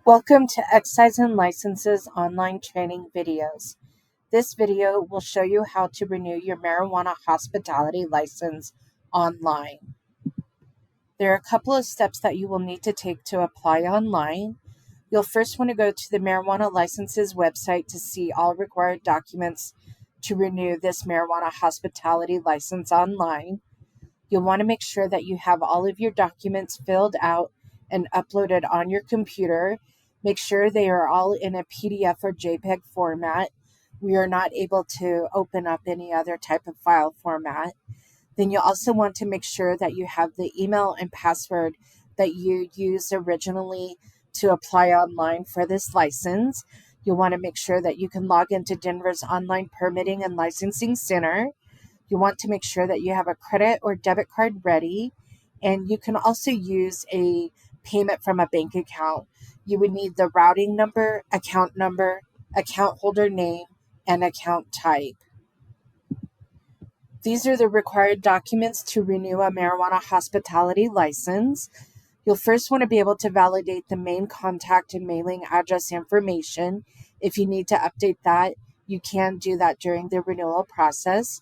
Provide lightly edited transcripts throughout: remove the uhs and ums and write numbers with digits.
Welcome to Excise and Licenses online training videos. This video will show you how to renew your marijuana hospitality license online. There are a couple of steps that you will need to take to apply online. You'll first want to go to the marijuana licenses website to see all required documents to renew this marijuana hospitality license online. You'll want to make sure that you have all of your documents filled out and uploaded on your computer. Make sure they are all in a PDF or JPEG format. We are not able to open up any other type of file format. Then you'll also want to make sure that you have the email and password that you used originally to apply online for this license. You'll want to make sure that you can log into Denver's online permitting and licensing center. You want to make sure that you have a credit or debit card ready, and you can also use a payment from a bank account. You would need the routing number, account holder name, and account type. These are the required documents to renew a marijuana hospitality license. You'll first want to be able to validate the main contact and mailing address information. If you need to update that, you can do that during the renewal process.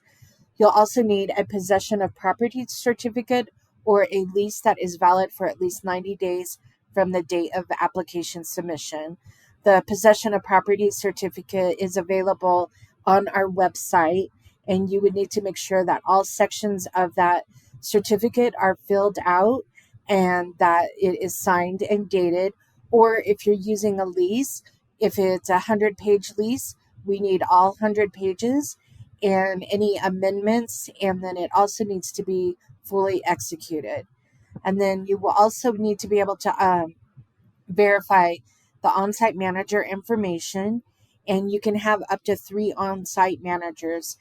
You'll also need a possession of property certificate or a lease that is valid for at least 90 days from the date of application submission. The possession of property certificate is available on our website, and you would need to make sure that all sections of that certificate are filled out and that it is signed and dated. Or if you're using a lease, if it's a 100-page lease, we need all 100 pages and any amendments, and then it also needs to be fully executed. And then you will also need to be able to verify the on-site manager information, and you can have up to 3 on-site managers,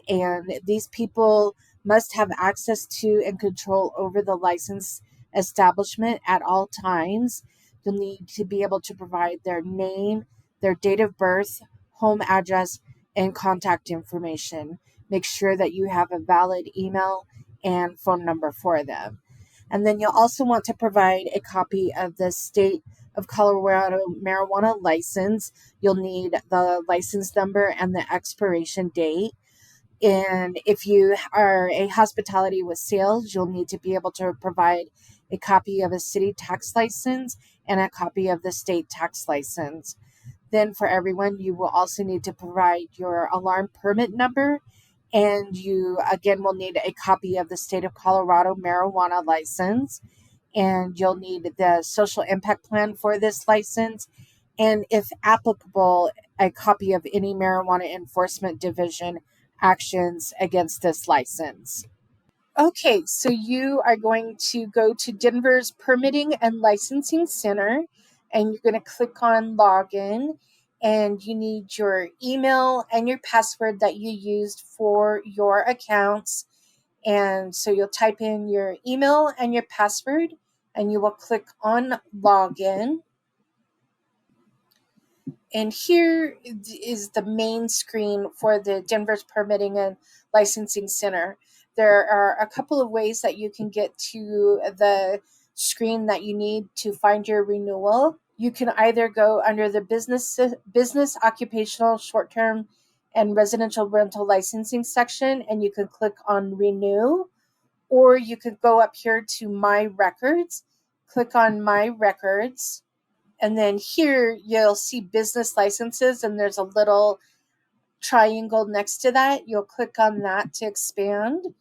and these people must have access to and control over the license establishment at all times. You'll need to be able to provide their name, their date of birth, home address, and contact information. Make sure that you have a valid email and phone number for them. And then you'll also want to provide a copy of the state of Colorado marijuana license. You'll need the license number and the expiration date. And if you are a hospitality with sales, you'll need to be able to provide a copy of a city tax license and a copy of the state tax license. Then for everyone, you will also need to provide your alarm permit number, and you again will need a copy of the state of Colorado marijuana license, and you'll need the social impact plan for this license, and if applicable, a copy of any marijuana enforcement division actions against this license. Okay, so you are going to go to Denver's Permitting and Licensing Center, and you're going to click on Login, and you need your email and your password that you used for your accounts. And so you'll type in your email and your password, and you will click on Login. And here is the main screen for the Denver's Permitting and Licensing Center. There are a couple of ways that you can get to the screen that you need to find your renewal. You can either go under the business occupational, short-term, and residential rental licensing section, and you can click on Renew, or you could go up here to My Records, click on My Records, and then here you'll see business licenses, and there's a little triangle next to that. You'll click on that to expand.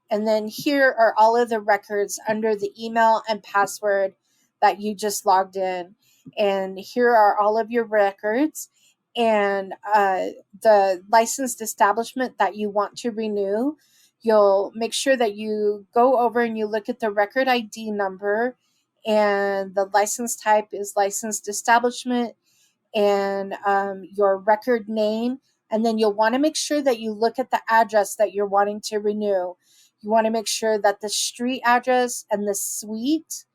And then here are all of the records under the email and password that you just logged in. And here are all of your records and the licensed establishment that you want to renew. You'll make sure that you go over and you look at the record ID number, and the license type is licensed establishment, and your record name. And then you'll want to make sure that you look at the address that you're wanting to renew. You want to make sure that the street address and the suite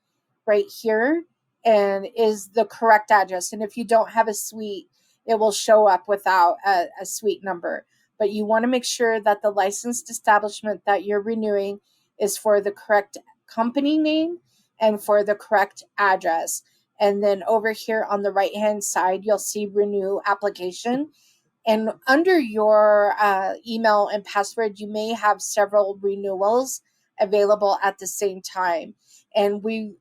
right here and is the correct address. And if you don't have a suite, it will show up without a suite number. But you want to make sure that the licensed establishment that you're renewing is for the correct company name and for the correct address. And then over here on the right hand side, you'll see renew application. And under your email and password, you may have several renewals available at the same time. And we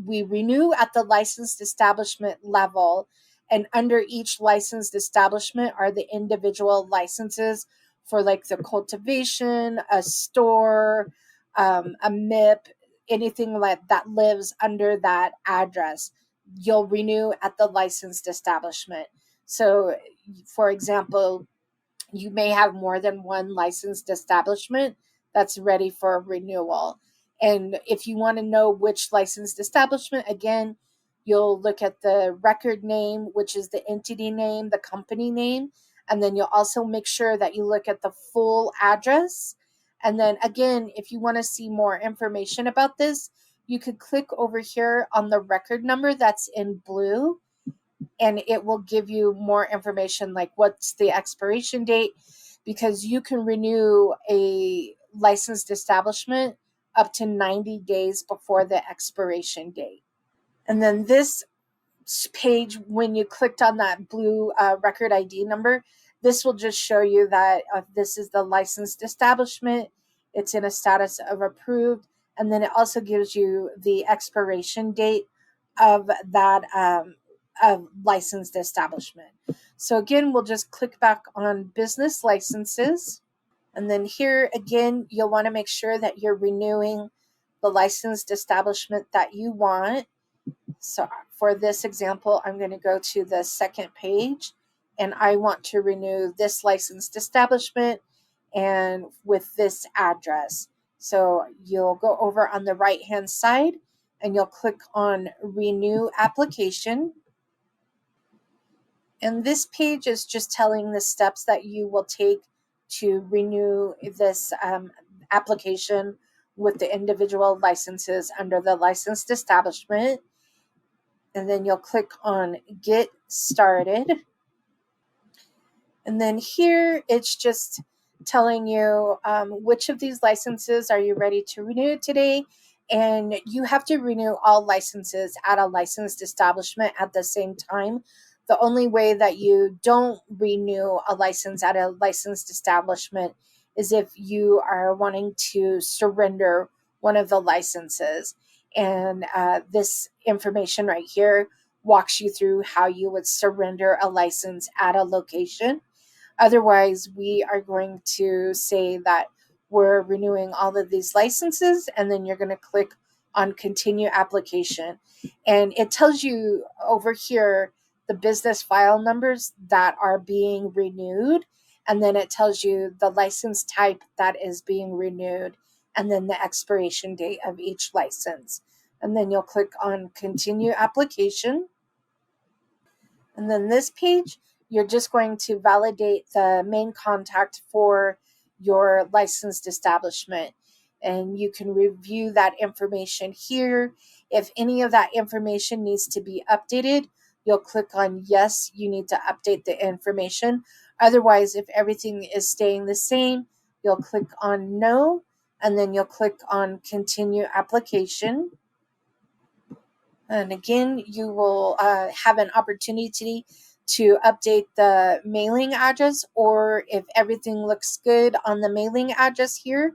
renew at the licensed establishment level. And under each licensed establishment are the individual licenses for like the cultivation, a store, a MIP, anything like that lives under that address. You'll renew at the licensed establishment. So, for example, you may have more than one licensed establishment that's ready for renewal. And if you want to know which licensed establishment, again, you'll look at the record name, which is the entity name, the company name, and then you'll also make sure that you look at the full address. And then again, if you want to see more information about this, you could click over here on the record number that's in blue, and it will give you more information like what's the expiration date, because you can renew a licensed establishment up to 90 days before the expiration date. And then this page, when you clicked on that blue record ID number, this will just show you that this is the licensed establishment. It's in a status of approved. And then it also gives you the expiration date of that licensed establishment. So again, we'll just click back on business licenses. And then here again, you'll want to make sure that you're renewing the licensed establishment that you want. So for this example, I'm going to go to the second page, and I want to renew this licensed establishment and with this address. So you'll go over on the right hand side and you'll click on renew application. And this page is just telling the steps that you will take to renew this application with the individual licenses under the licensed establishment. And then you'll click on get started. And then here it's just telling you which of these licenses are you ready to renew today. And you have to renew all licenses at a licensed establishment at the same time. The only way that you don't renew a license at a licensed establishment is if you are wanting to surrender one of the licenses. And this information right here walks you through how you would surrender a license at a location. Otherwise, we are going to say that we're renewing all of these licenses, and then you're going to click on continue application. And it tells you over here the business file numbers that are being renewed. And then it tells you the license type that is being renewed, and then the expiration date of each license. And then you'll click on continue application. And then this page, you're just going to validate the main contact for your licensed establishment. And you can review that information here. If any of that information needs to be updated, you'll click on yes, you need to update the information. Otherwise, if everything is staying the same, you'll click on no, and then you'll click on continue application. And again, you will have an opportunity to update the mailing address, or if everything looks good on the mailing address here,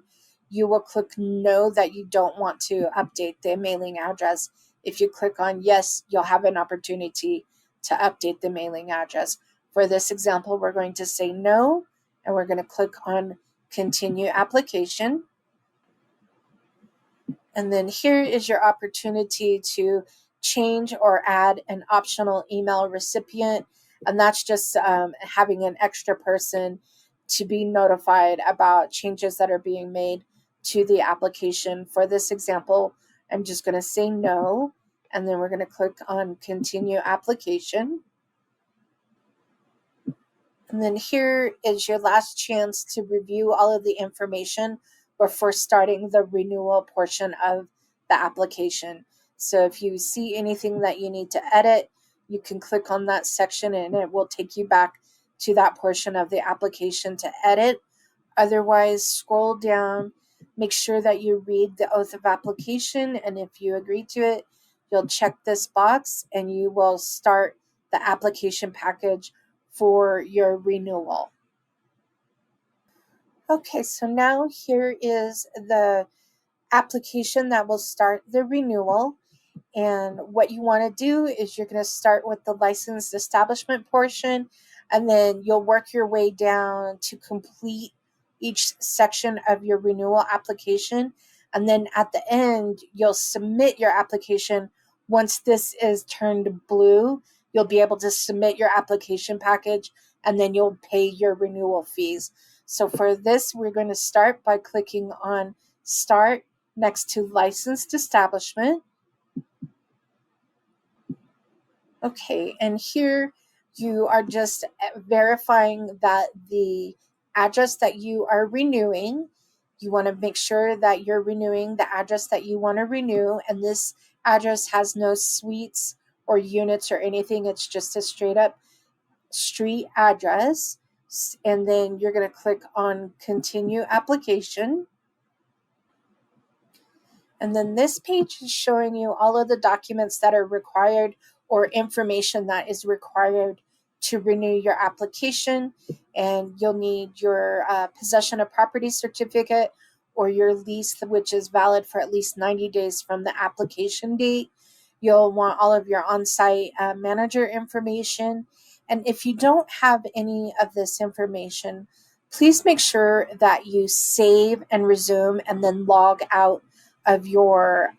you will click no, that you don't want to update the mailing address. If you click on yes, you'll have an opportunity to update the mailing address. For this example, we're going to say no, and we're going to click on continue application. And then here is your opportunity to change or add an optional email recipient. And that's just having an extra person to be notified about changes that are being made to the application. For this example, I'm just going to say no, and then we're going to click on continue application. And then here is your last chance to review all of the information before starting the renewal portion of the application. So if you see anything that you need to edit, you can click on that section and it will take you back to that portion of the application to edit. Otherwise, scroll down, make sure that you read the oath of application, and if you agree to it, you'll check this box and you will start the application package for your renewal. Okay, so now here is the application that will start the renewal. And what you want to do is you're going to start with the licensed establishment portion, and then you'll work your way down to complete each section of your renewal application. And then at the end, you'll submit your application. Once this is turned blue, you'll be able to submit your application package, and then you'll pay your renewal fees. So for this, we're going to start by clicking on Start next to Licensed Establishment. Okay, and here you are just verifying that the address that you are renewing, you want to make sure that you're renewing the address that you want to renew, and this address has no suites or units or anything. It's just a straight up street address. And then you're going to click on Continue Application. And then this page is showing you all of the documents that are required or information that is required to renew your application. And you'll need your possession of property certificate or your lease, which is valid for at least 90 days from the application date. You'll want all of your on-site manager information. And if you don't have any of this information, please make sure that you save and resume and then log out of your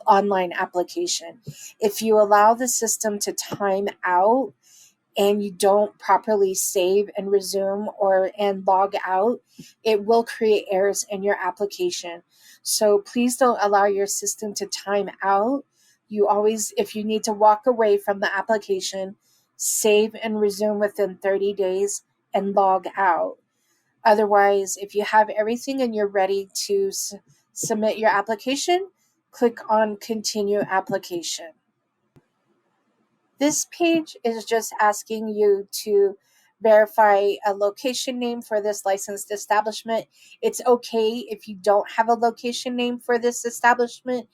online application. If you allow the system to time out and you don't properly save and resume and log out, it will create errors in your application. So please don't allow your system to time out. You always, if you need to walk away from the application, save and resume within 30 days and log out. Otherwise, if you have everything and you're ready to submit your application, click on Continue Application. This page is just asking you to verify a location name for this licensed establishment. It's okay if you don't have a location name for this establishment.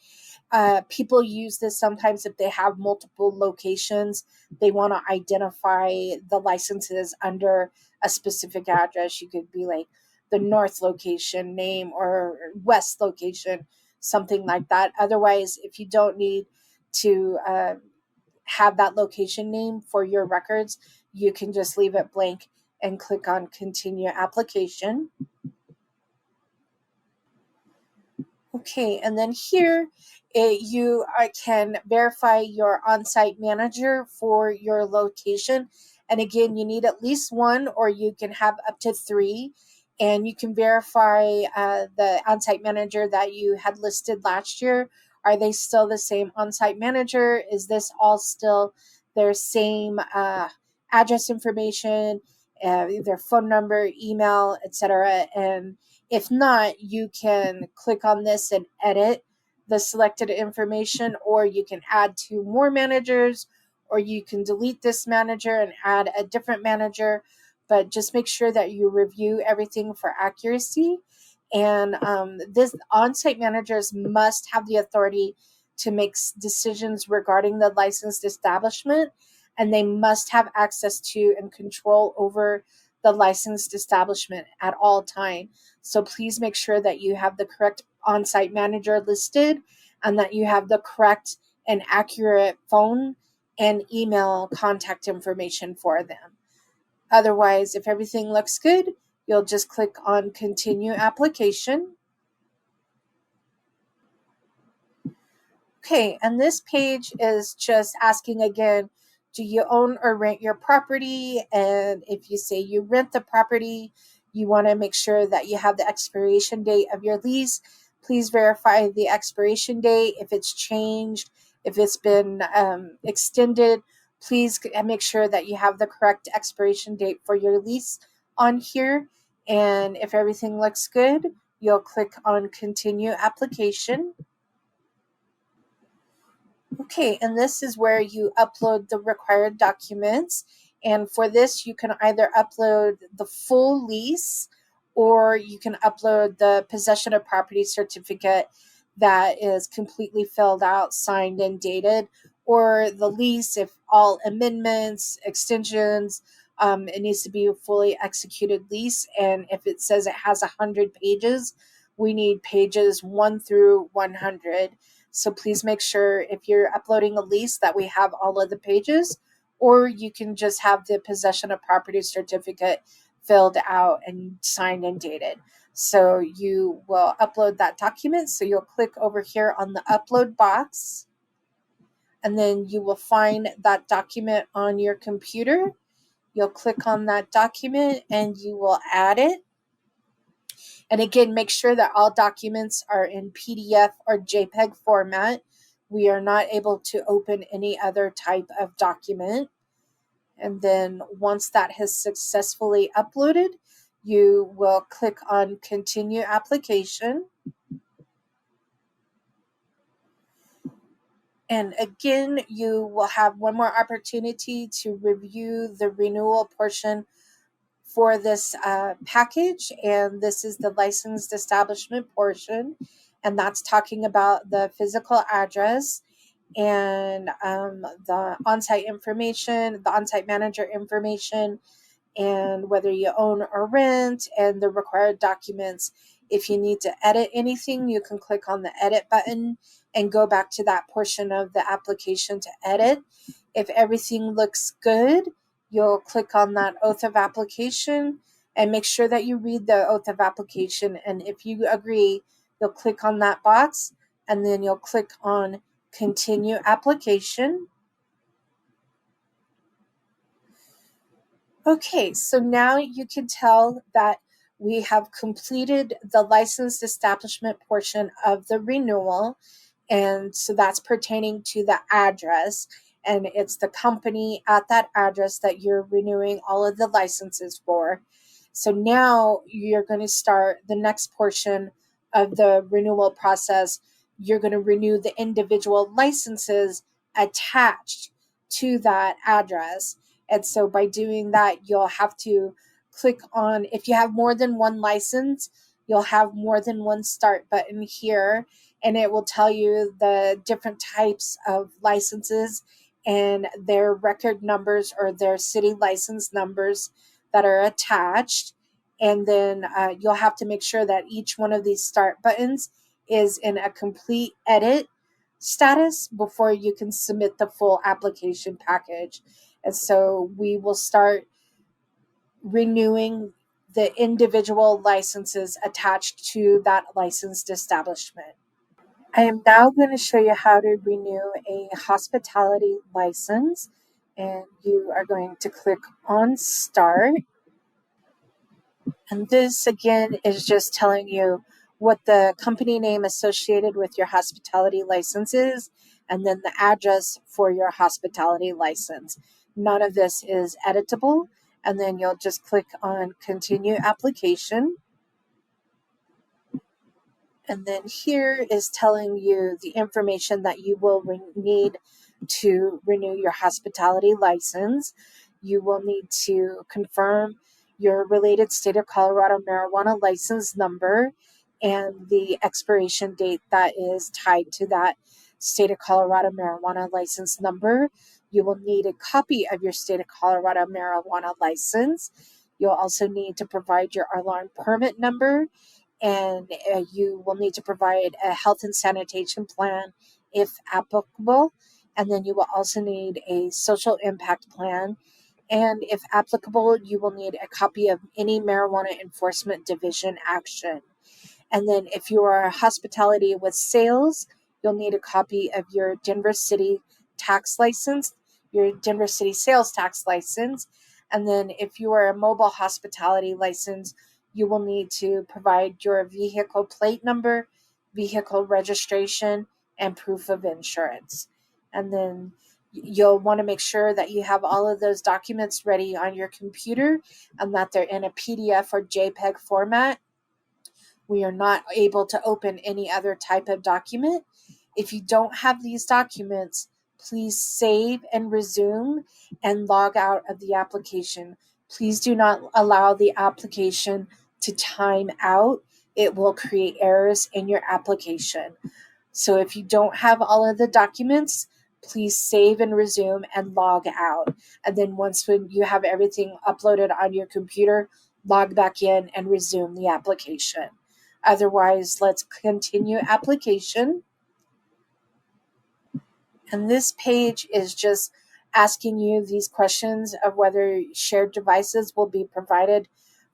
People use this sometimes if they have multiple locations. They want to identify the licenses under a specific address. You could be like the north location name or west location, something like that. Otherwise, if you don't need to have that location name for your records, you can just leave it blank and click on Continue Application. Okay, and then here you can verify your on-site manager for your location. And again, you need at least one, or you can have up to 3. And you can verify the on-site manager that you had listed last year. Are they still the same on-site manager? Is this all still their same address information, their phone number, email, etc.? And if not, you can click on this and edit the selected information, or you can add 2 more managers, or you can delete this manager and add a different manager. But just make sure that you review everything for accuracy. And this on-site managers must have the authority to make decisions regarding the licensed establishment, and they must have access to and control over the licensed establishment at all time. So please make sure that you have the correct on-site manager listed and that you have the correct and accurate phone and email contact information for them. Otherwise, if everything looks good, you'll just click on Continue Application. Okay, and this page is just asking again, do you own or rent your property? And if you say you rent the property, you want to make sure that you have the expiration date of your lease. Please verify the expiration date. If it's changed, if it's been extended, please make sure that you have the correct expiration date for your lease on here. And if everything looks good, you'll click on Continue Application. Okay, and this is where you upload the required documents. And for this, you can either upload the full lease or you can upload the possession of property certificate that is completely filled out, signed, and dated, or the lease, if all amendments, extensions, it needs to be a fully executed lease. And if it says it has 100 pages, we need pages 1 through 100. So please make sure if you're uploading a lease that we have all of the pages, or you can just have the possession of property certificate filled out and signed and dated. So you will upload that document. So you'll click over here on the upload box, and then you will find that document on your computer. You'll click on that document and you will add it. And again, make sure that all documents are in PDF or JPEG format. We are not able to open any other type of document. And then once that has successfully uploaded, you will click on Continue Application. And again, you will have one more opportunity to review the renewal portion for this package. And this is the licensed establishment portion. And that's talking about the physical address and the on-site information, the on-site manager information, and whether you own or rent, and the required documents. If you need to edit anything, you can click on the edit button and go back to that portion of the application to edit. If everything looks good, you'll click on that oath of application and make sure that you read the oath of application. And if you agree, you'll click on that box and then you'll click on Continue Application. Okay, so now you can tell that we have completed the licensed establishment portion of the renewal. And so that's pertaining to the address. And it's the company at that address that you're renewing all of the licenses for. So now you're going to start the next portion of the renewal process. You're going to renew the individual licenses attached to that address. And so by doing that, you'll have to click on, if you have more than one license, you'll have more than one start button here, and it will tell you the different types of licenses and their record numbers or their city license numbers that are attached. And then you'll have to make sure that each one of these start buttons is in a complete edit status before you can submit the full application package. And so we will start renewing the individual licenses attached to that licensed establishment. I am now going to show you how to renew a hospitality license, and you are going to click on Start. And this again is just telling you what the company name associated with your hospitality license is, and then the address for your hospitality license. None of this is editable. And then you'll just click on Continue Application. And then here is telling you the information that you will need to renew your hospitality license. You will need to confirm your related state of Colorado marijuana license number and the expiration date that is tied to that state of Colorado marijuana license number. You will need a copy of your state of Colorado marijuana license. You'll also need to provide your alarm permit number, and you will need to provide a health and sanitation plan if applicable. And then you will also need a social impact plan. And if applicable, you will need a copy of any marijuana enforcement division action. And then if you are a hospitality with sales, you'll need a copy of your Denver City tax license, your Denver City sales tax license. And then if you are a mobile hospitality license, you will need to provide your vehicle plate number, vehicle registration, and proof of insurance. And then you'll want to make sure that you have all of those documents ready on your computer and that they're in a PDF or JPEG format. We are not able to open any other type of document. If you don't have these documents, please save and resume and log out of the application. Please do not allow the application to time out. It will create errors in your application. So if you don't have all of the documents, please save and resume and log out. And then when you have everything uploaded on your computer, log back in and resume the application. Otherwise, let's continue application. And this page is just asking you these questions of whether shared devices will be provided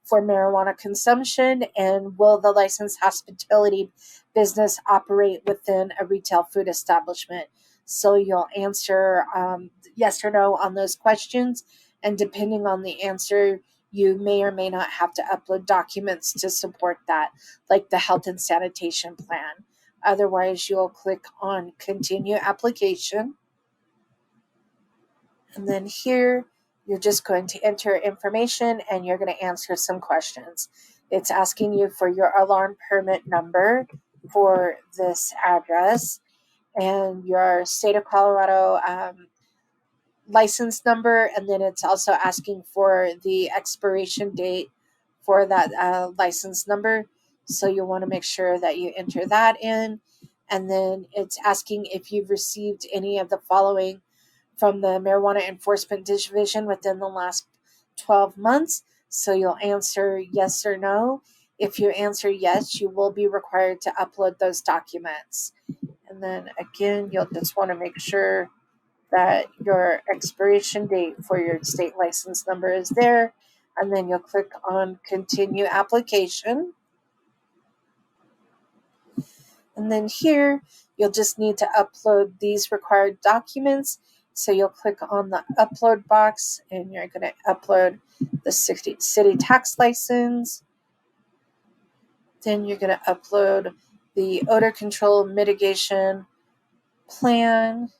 for marijuana consumption, and will the licensed hospitality business operate within a retail food establishment. So you'll answer yes or no on those questions, and depending on the answer, you may or may not have to upload documents to support that, like the health and sanitation plan. Otherwise, you'll click on continue application. And then here, you're just going to enter information and you're going to answer some questions. It's asking you for your alarm permit number for this address and your state of Colorado license number. And then it's also asking for the expiration date for that license number. So you'll want to make sure that you enter that in. And then it's asking if you've received any of the following from the Marijuana Enforcement Division within the last 12 months. So you'll answer yes or no. If you answer yes, you will be required to upload those documents. And then again, you'll just want to make sure that your expiration date for your state license number is there. And then you'll click on continue application. And then here, you'll just need to upload these required documents. So you'll click on the upload box and you're going to upload the city tax license. Then you're going to upload the odor control mitigation plan.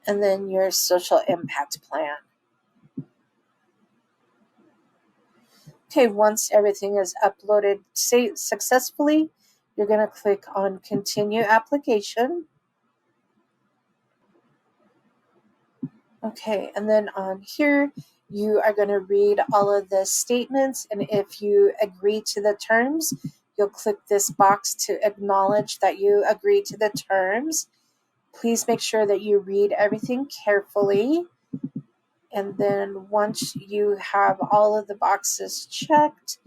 And then your social impact plan. Okay, once everything is uploaded successfully, you're going to click on continue application. Okay, and then on here, you are going to read all of the statements, and if you agree to the terms, you'll click this box to acknowledge that you agree to the terms. Please make sure that you read everything carefully. And then once you have all of the boxes checked,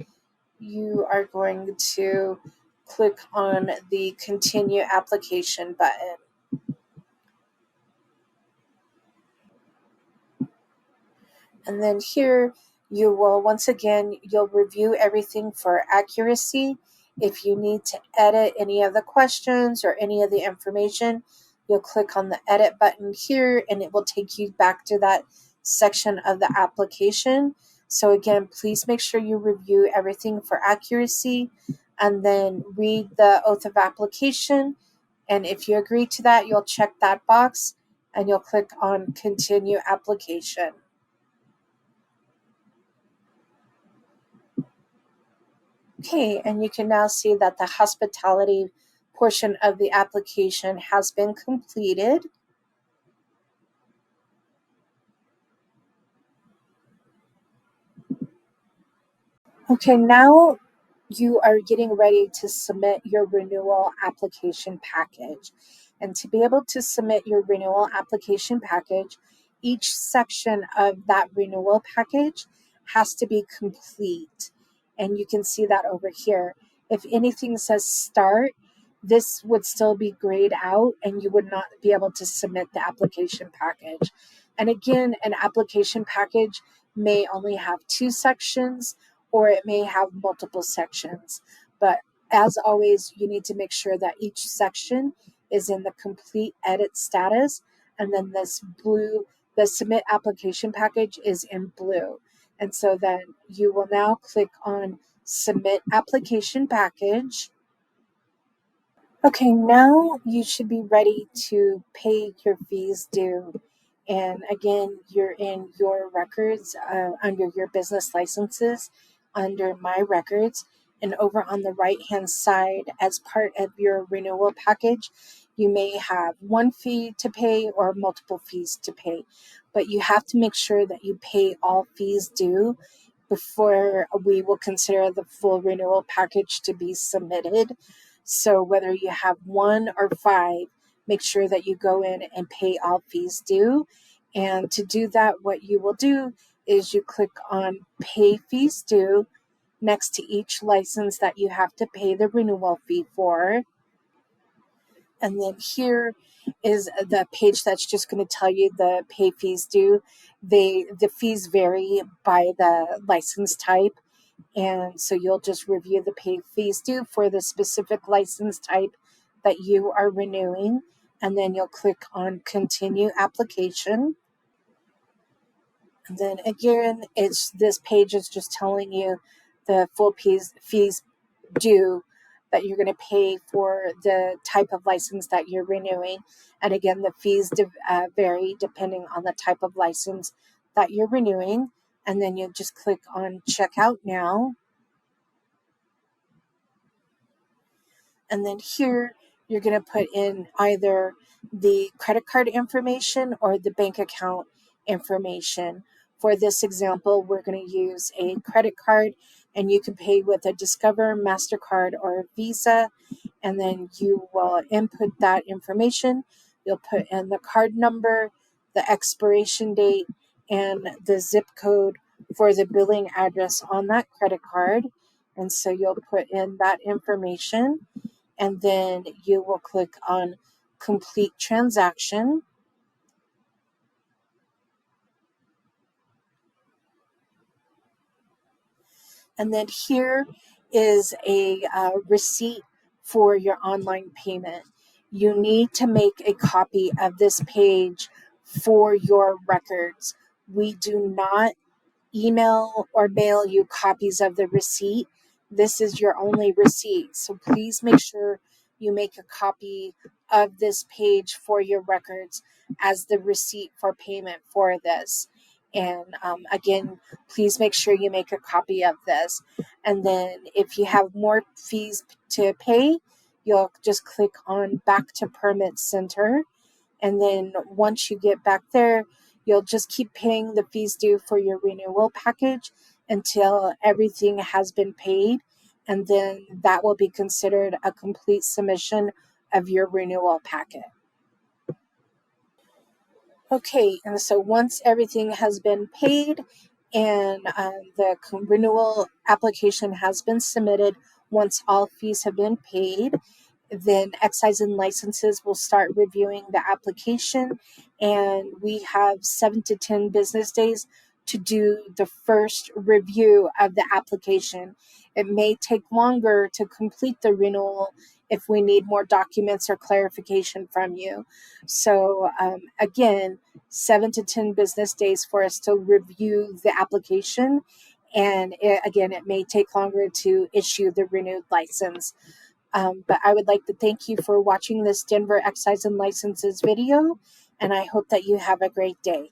you are going to click on the continue application button. And then here you will, once again, you'll review everything for accuracy. If you need to edit any of the questions or any of the information, you'll click on the edit button here and it will take you back to that section of the application. So again, please make sure you review everything for accuracy and then read the oath of application. And if you agree to that, you'll check that box and you'll click on continue application. Okay, and you can now see that the hospitality portion of the application has been completed. Okay, now you are getting ready to submit your renewal application package. And to be able to submit your renewal application package, each section of that renewal package has to be complete. And you can see that over here. If anything says start, this would still be grayed out and you would not be able to submit the application package. And again, an application package may only have 2 sections or it may have multiple sections. But as always, you need to make sure that each section is in the complete edit status. And then the submit application package is in blue. And so then you will now click on submit application package. Okay, now you should be ready to pay your fees due. And again, you're in your records under your business licenses, under my records, and over on the right hand side, as part of your renewal package, you may have one fee to pay or multiple fees to pay. But you have to make sure that you pay all fees due before we will consider the full renewal package to be submitted. So whether you have 1 or 5, make sure that you go in and pay all fees due. And to do that, what you will do is you click on Pay Fees Due next to each license that you have to pay the renewal fee for. And then here is the page that's just going to tell you the pay fees due. The fees vary by the license type. And so you'll just review the pay fees due for the specific license type that you are renewing. And then you'll click on Continue Application. And then again, this page is just telling you the full fees due that you're going to pay for the type of license that you're renewing. And again, the fees vary depending on the type of license that you're renewing. And then you just click on Checkout Now. And then here, you're going to put in either the credit card information or the bank account information. For this example, we're going to use a credit card, and you can pay with a Discover, MasterCard, or Visa. And then you will input that information. You'll put in the card number, the expiration date, and the zip code for the billing address on that credit card. And so you'll put in that information, and then you will click on Complete Transaction. And then here is a receipt for your online payment. You need to make a copy of this page for your records. We do not email or mail you copies of the receipt. This is your only receipt. So please make sure you make a copy of this page for your records as the receipt for payment for this. And again, please make sure you make a copy of this. And then if you have more fees to pay, you'll just click on Back to Permit Center. And then once you get back there, you'll just keep paying the fees due for your renewal package until everything has been paid. And then that will be considered a complete submission of your renewal packet. Okay, and so once everything has been paid and the renewal application has been submitted, once all fees have been paid, then Excise and Licenses will start reviewing the application, and we have 7 to 10 business days to do the first review of the application. It may take longer to complete the renewal if we need more documents or clarification from you. So again, 7 to 10 business days for us to review the application. And it may take longer to issue the renewed license. But I would like to thank you for watching this Denver Excise and Licenses video, and I hope that you have a great day.